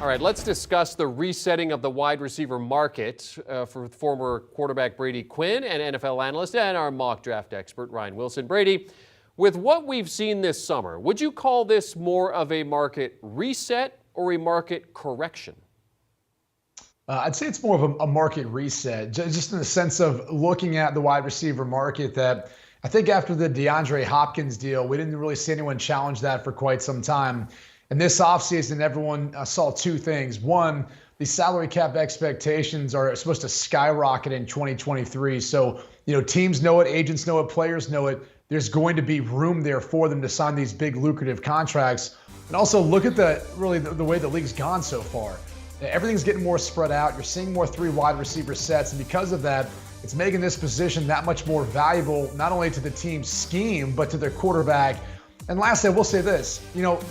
All right, let's discuss the resetting of the wide receiver market for former quarterback Brady Quinn and NFL analyst and our mock draft expert Ryan Wilson. Brady, with what we've seen this summer, would you call this more of a market reset or a market correction? I'd say it's more of a market reset, just in the sense of looking at the wide receiver market that I think after the DeAndre Hopkins deal, we didn't really see anyone challenge that for quite some time. And this offseason, everyone saw two things. One, the salary cap expectations are supposed to skyrocket in 2023. So, teams know it, agents know it, players know it. There's going to be room there for them to sign these big lucrative contracts. And also look at the way the league's gone so far. Everything's getting more spread out. You're seeing more 3 wide receiver sets. And because of that, it's making this position that much more valuable, not only to the team's scheme, but to their quarterback. And lastly, I will say this,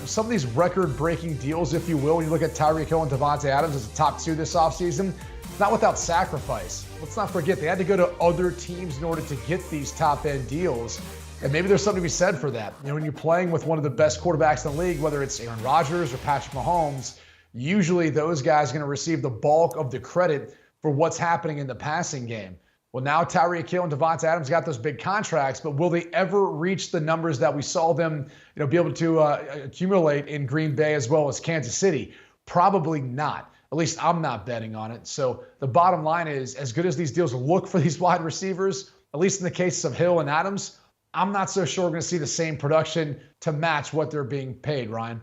some of these record-breaking deals, if you will, when you look at Tyreek Hill and Davante Adams as the top 2 this offseason, not without sacrifice. Let's not forget, they had to go to other teams in order to get these top-end deals. And maybe there's something to be said for that. When you're playing with one of the best quarterbacks in the league, whether it's Aaron Rodgers or Patrick Mahomes, usually those guys are going to receive the bulk of the credit for what's happening in the passing game. Well, now Tyreek Hill and Davante Adams got those big contracts, but will they ever reach the numbers that we saw them, be able to accumulate in Green Bay as well as Kansas City? Probably not. At least I'm not betting on it. So the bottom line is, as good as these deals look for these wide receivers, at least in the cases of Hill and Adams, I'm not so sure we're going to see the same production to match what they're being paid, Ryan.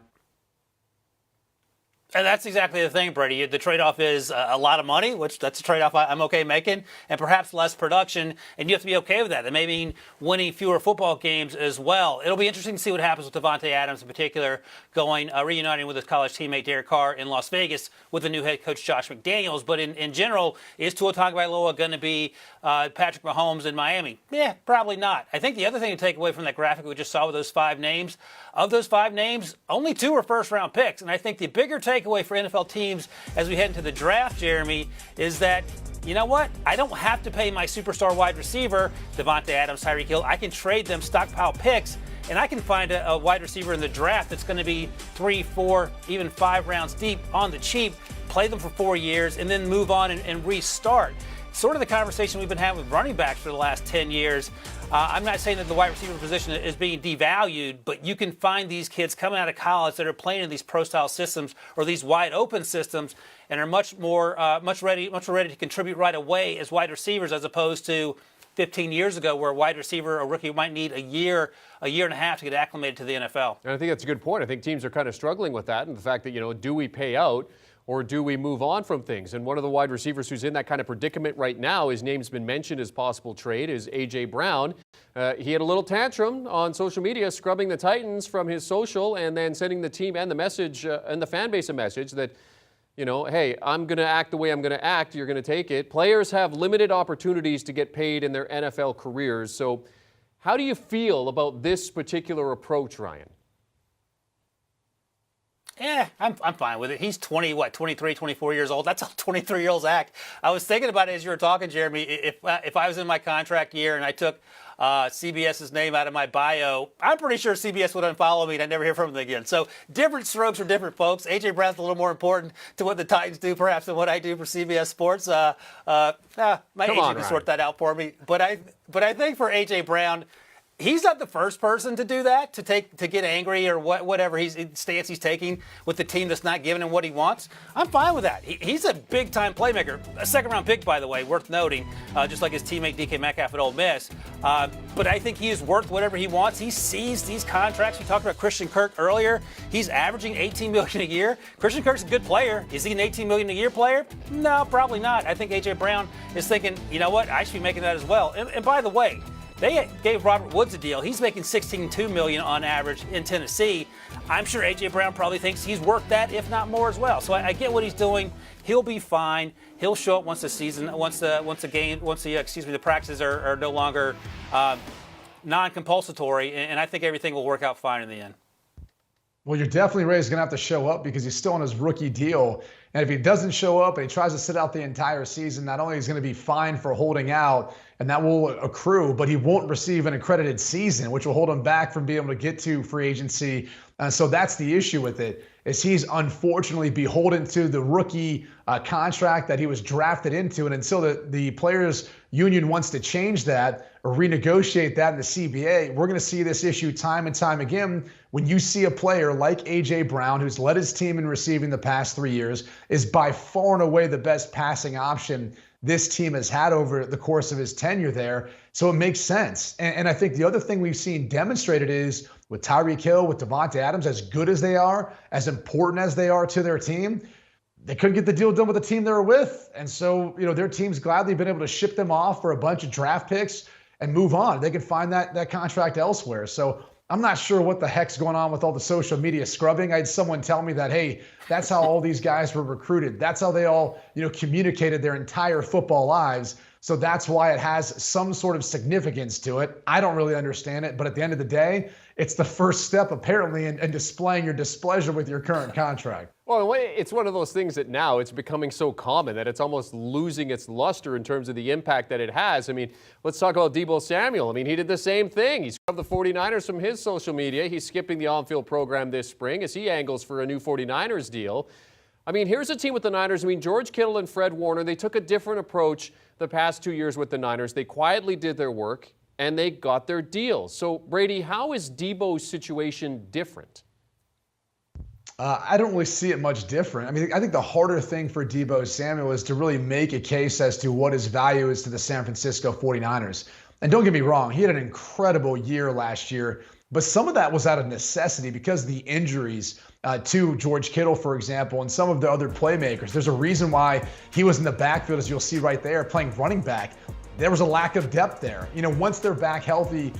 And that's exactly the thing, Brady. The trade-off is a lot of money, which that's a trade-off I'm okay making, and perhaps less production, and you have to be okay with that. That may mean winning fewer football games as well. It'll be interesting to see what happens with Davante Adams in particular, reuniting with his college teammate Derek Carr in Las Vegas with the new head coach Josh McDaniels. But in general, is Tua Tagovailoa going to be Patrick Mahomes in Miami? Yeah, probably not. I think the other thing to take away from that graphic we just saw with those 5 names, of those 5 names, only 2 are first-round picks. And I think the bigger takeaway for NFL teams as we head into the draft, Jeremy, is that, you know what? I don't have to pay my superstar wide receiver, Davante Adams, Tyreek Hill. I can trade them stockpile picks, and I can find a wide receiver in the draft that's going to be 3, 4, even 5 rounds deep on the cheap, play them for 4 years, and then move on and restart. Sort of the conversation we've been having with running backs for the last 10 years. I'm not saying that the wide receiver position is being devalued, but you can find these kids coming out of college that are playing in these pro-style systems or these wide-open systems and are much more ready to contribute right away as wide receivers, as opposed to 15 years ago, where a wide receiver, a rookie, might need a year and a half to get acclimated to the NFL. And I think that's a good point. I think teams are kind of struggling with that, and the fact that, do we pay out or do we move on from things? And one of the wide receivers who's in that kind of predicament right now, his name's been mentioned as possible trade, is A.J. Brown. He had a little tantrum on social media, scrubbing the Titans from his social and then sending the team and the message and the fan base a message that, hey, I'm going to act the way I'm going to act. You're going to take it. Players have limited opportunities to get paid in their NFL careers. So how do you feel about this particular approach, Ryan? Yeah, I'm fine with it. He's 23, 24 years old. That's how 23-year-olds act. I was thinking about it as you were talking, Jeremy. If I was in my contract year and I took CBS's name out of my bio, I'm pretty sure CBS would unfollow me and I'd never hear from them again. So different strokes for different folks. A.J. Brown's a little more important to what the Titans do, perhaps, than what I do for CBS Sports. My agent can sort that out for me. But I think for A.J. Brown, he's not the first person to do that, to get angry or whatever stance he's taking with the team that's not giving him what he wants. I'm fine with that. He's a big-time playmaker. A second-round pick, by the way, worth noting, just like his teammate DK Metcalf at Ole Miss. But I think he is worth whatever he wants. He sees these contracts. We talked about Christian Kirk earlier. He's averaging $18 million a year. Christian Kirk's a good player. Is he an $18 million a year player? No, probably not. I think A.J. Brown is thinking, you know what, I should be making that as well. And by the way, they gave Robert Woods a deal. He's making $16.2 million on average in Tennessee. I'm sure A.J. Brown probably thinks he's worth that, if not more as well. So I get what he's doing. He'll be fine. He'll show up once the practices are no longer non-compulsory, and I think everything will work out fine in the end. Well, you're definitely right. He's going to have to show up because he's still on his rookie deal. And if he doesn't show up and he tries to sit out the entire season, not only is he going to be fined for holding out, and that will accrue, but he won't receive an accredited season, which will hold him back from being able to get to free agency. So that's the issue with it. is he's unfortunately beholden to the rookie contract that he was drafted into. And until the players union wants to change that or renegotiate that in the CBA, we're going to see this issue time and time again. When you see a player like A.J. Brown, who's led his team in receiving the past 3 years, is by far and away the best passing option this team has had over the course of his tenure there. So it makes sense. And I think the other thing we've seen demonstrated is with Tyreek Hill, with Devontae Adams, as good as they are, as important as they are to their team, they couldn't get the deal done with the team they were with. And so, their team's gladly been able to ship them off for a bunch of draft picks and move on. They can find that contract elsewhere. So I'm not sure what the heck's going on with all the social media scrubbing. I had someone tell me that, hey, that's how all these guys were recruited. That's how they all, communicated their entire football lives. So that's why it has some sort of significance to it. I don't really understand it. But at the end of the day, it's the first step, apparently, in displaying your displeasure with your current contract. Well, it's one of those things that now it's becoming so common that it's almost losing its luster in terms of the impact that it has. I mean, let's talk about Deebo Samuel. I mean, he did the same thing. He scrubbed the 49ers from his social media. He's skipping the on-field program this spring as he angles for a new 49ers deal. I mean, here's a team with the Niners. I mean, George Kittle and Fred Warner, they took a different approach the past 2 years with the Niners. They quietly did their work, and they got their deals. So, Brady, how is Deebo's situation different? I don't really see it much different. I mean, I think the harder thing for Deebo Samuel is to really make a case as to what his value is to the San Francisco 49ers. And don't get me wrong, he had an incredible year last year, but some of that was out of necessity because of the injuries to George Kittle, for example, and some of the other playmakers. There's a reason why he was in the backfield, as you'll see right there, playing running back. There was a lack of depth there. Once they're back healthy,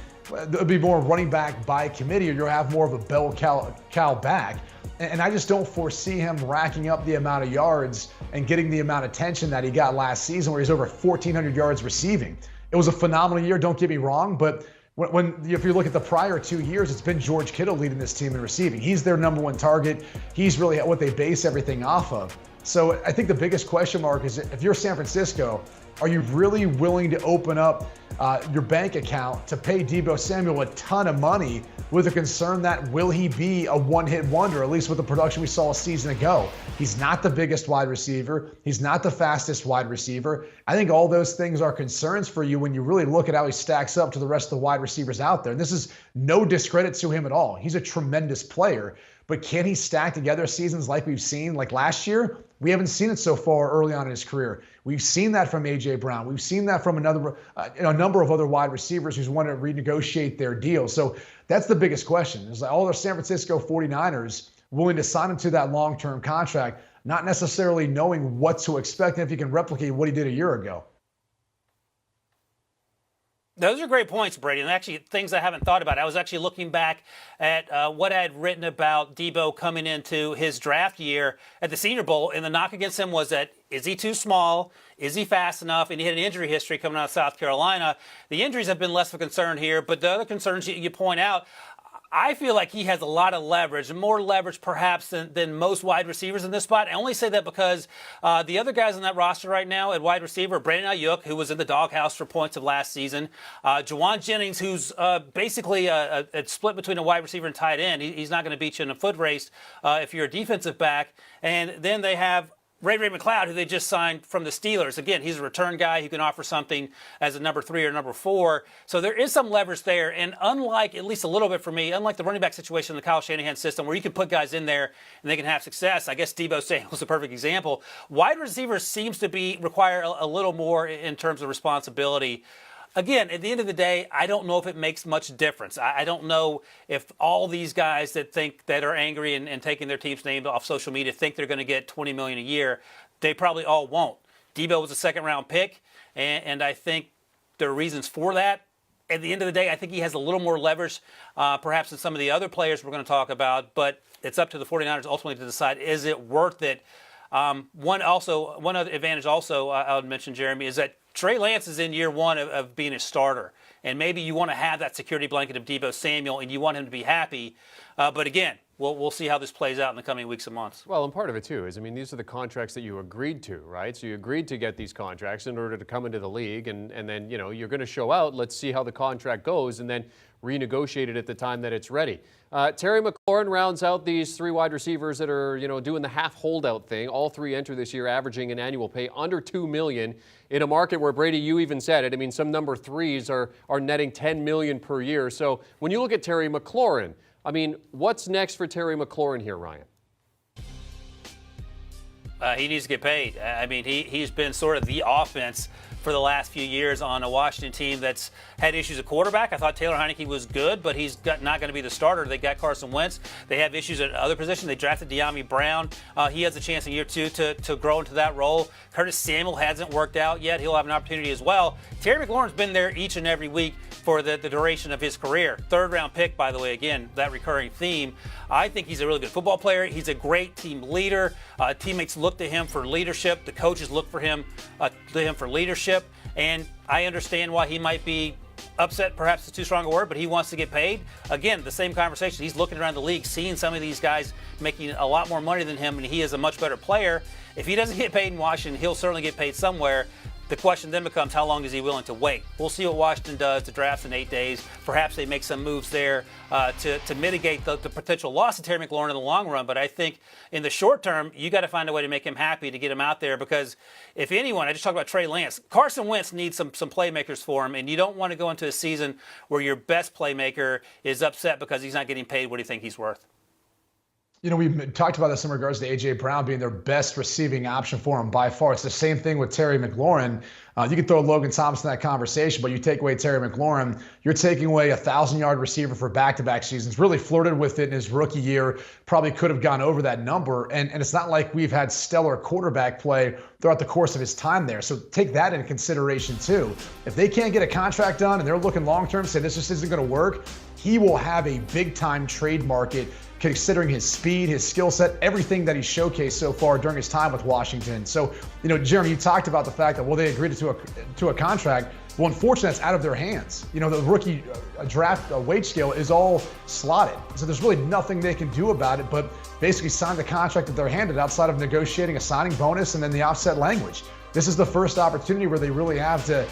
there'll be more running back by committee, or you'll have more of a bell cow back. And I just don't foresee him racking up the amount of yards and getting the amount of attention that he got last season, where he's over 1,400 yards receiving. It was a phenomenal year, don't get me wrong, but if you look at the prior 2 years, it's been George Kittle leading this team in receiving. He's their number one target. He's really what they base everything off of. So I think the biggest question mark is, if you're San Francisco, are you really willing to open up your bank account to pay Deebo Samuel a ton of money with a concern that will he be a one-hit wonder, at least with the production we saw a season ago? He's not the biggest wide receiver. He's not the fastest wide receiver. I think all those things are concerns for you when you really look at how he stacks up to the rest of the wide receivers out there. And this is no discredit to him at all. He's a tremendous player. But can he stack together seasons like we've seen, like last year? We haven't seen it so far early on in his career. We've seen that from A.J. Brown. We've seen that from a number of other wide receivers who's wanted to renegotiate their deal. So that's the biggest question. Is all the San Francisco 49ers willing to sign him to that long-term contract, not necessarily knowing what to expect and if he can replicate what he did a year ago? Those are great points, Brady, and actually things I haven't thought about. I was actually looking back at what I had written about Deebo coming into his draft year at the Senior Bowl, and the knock against him was that, is he too small? Is he fast enough? And he had an injury history coming out of South Carolina. The injuries have been less of a concern here, but the other concerns you point out, I feel like he has a lot of leverage, more leverage perhaps than most wide receivers in this spot. I only say that because the other guys on that roster right now at wide receiver, Brandon Ayuk, who was in the doghouse for points of last season, Juwan Jennings, who's basically a split between a wide receiver and tight end. He's not going to beat you in a foot race if you're a defensive back. And then they have Ray McLeod, who they just signed from the Steelers. Again, he's a return guy who can offer something as a number 3 or number 4. So there is some leverage there. And unlike, at least a little bit for me, unlike the running back situation in the Kyle Shanahan system where you can put guys in there and they can have success, I guess Deebo Samuel is a perfect example. Wide receivers seems to require a little more in terms of responsibility. Again, at the end of the day, I don't know if it makes much difference. I don't know if all these guys that are angry and taking their team's name off social media think they're going to get $20 million a year. They probably all won't. Deebo was a second-round pick, and I think there are reasons for that. At the end of the day, I think he has a little more leverage, perhaps than some of the other players we're going to talk about. But it's up to the 49ers ultimately to decide, is it worth it? One other advantage also I would mention, Jeremy, is that Trey Lance is in year one of being a starter. And maybe you want to have that security blanket of Deebo Samuel and you want him to be happy. But again, we'll see how this plays out in the coming weeks and months. Well, and part of it too is, I mean, these are the contracts that you agreed to, right? So you agreed to get these contracts in order to come into the league, and then, you know, you're going to show out. Let's see how the contract goes, and then renegotiate it at the time that it's ready. Terry McLaurin rounds out these 3 wide receivers that are, you know, doing the half holdout thing. All 3 enter this year, averaging an annual pay under $2 million in a market where, Brady, you even said it. I mean, some number 3s are netting $10 million per year. So when you look at Terry McLaurin, I mean, what's next for Terry McLaurin here, Ryan? He needs to get paid. I mean, he's been sort of the offense for the last few years on a Washington team that's had issues at quarterback. I thought Taylor Heineke was good, but he's not going to be the starter. They got Carson Wentz. They have issues at other positions. They drafted Deebo Brown. He has a chance in year 2 to grow into that role. Curtis Samuel hasn't worked out yet. He'll have an opportunity as well. Terry McLaurin's been there each and every week for the duration of his career. 3rd-round pick, by the way, again, that recurring theme. I think he's a really good football player. He's a great team leader. Teammates look to him for leadership. The coaches look for him for leadership. And I understand why he might be upset, perhaps is too strong a word, but he wants to get paid. Again, the same conversation. He's looking around the league, seeing some of these guys making a lot more money than him, and he is a much better player. If he doesn't get paid in Washington, he'll certainly get paid somewhere. The question then becomes, how long is he willing to wait? We'll see what Washington does. The draft's in 8 days. Perhaps they make some moves there to mitigate the potential loss of Terry McLaurin in the long run. But I think in the short term, you got to find a way to make him happy to get him out there, because if anyone, I just talked about Trey Lance, Carson Wentz needs some playmakers for him, and you don't want to go into a season where your best playmaker is upset because he's not getting paid what he thinks he's worth. You know, we've talked about this in regards to A.J. Brown being their best receiving option for him by far. It's the same thing with Terry McLaurin. You can throw Logan Thomas in that conversation, but you take away Terry McLaurin, you're taking away a 1,000-yard receiver for back-to-back seasons. Really flirted with it in his rookie year. Probably could have gone over that number. And it's not like we've had stellar quarterback play throughout the course of his time there. So take that into consideration, too. If they can't get a contract done and they're looking long-term, say this just isn't going to work, he will have a big-time trade market considering his speed, his skill set, everything that he's showcased so far during his time with Washington. So, you know, Jeremy, you talked about the fact that, well, they agreed to a contract. Well, unfortunately, that's out of their hands. You know, the rookie draft wage scale is all slotted. So there's really nothing they can do about it but basically sign the contract that they're handed outside of negotiating a signing bonus and then the offset language. This is the first opportunity where they really have to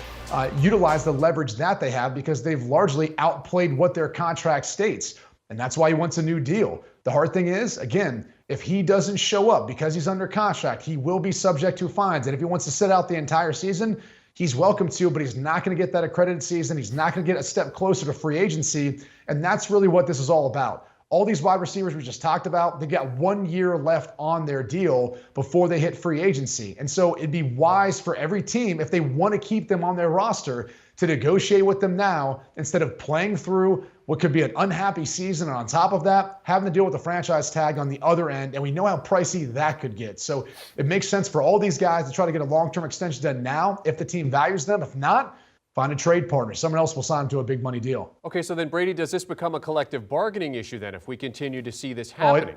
utilize the leverage that they have, because they've largely outplayed what their contract states. And that's why he wants a new deal. The hard thing is, again, if he doesn't show up because he's under contract, he will be subject to fines. And if he wants to sit out the entire season, he's welcome to, but he's not going to get that accredited season. He's not going to get a step closer to free agency. And that's really what this is all about. All these wide receivers we just talked about, they got 1 year left on their deal before they hit free agency. And so it'd be wise for every team, if they want to keep them on their roster, to negotiate with them now instead of playing through what could be an unhappy season. And on top of that, having to deal with the franchise tag on the other end. And we know how pricey that could get. So it makes sense for all these guys to try to get a long-term extension done now if the team values them. If not, find a trade partner. Someone else will sign them to a big money deal. Okay, so then, Brady, does this become a collective bargaining issue then if we continue to see this happening?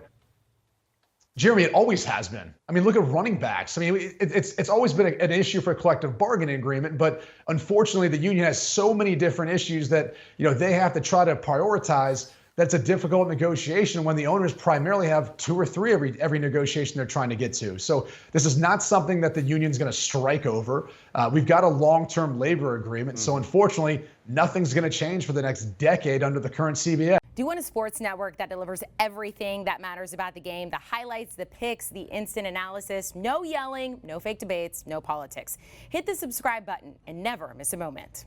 Jeremy, it always has been. I mean, look at running backs. I mean, it's always been an issue for a collective bargaining agreement, but unfortunately, the union has so many different issues that, you know, they have to try to prioritize. That's a difficult negotiation when the owners primarily have 2 or 3 every negotiation they're trying to get to. So this is not something that the union's going to strike over. We've got a long-term labor agreement. So unfortunately, nothing's going to change for the next decade under the current CBS. Do you want a sports network that delivers everything that matters about the game? The highlights, the picks, the instant analysis, no yelling, no fake debates, no politics. Hit the subscribe button and never miss a moment.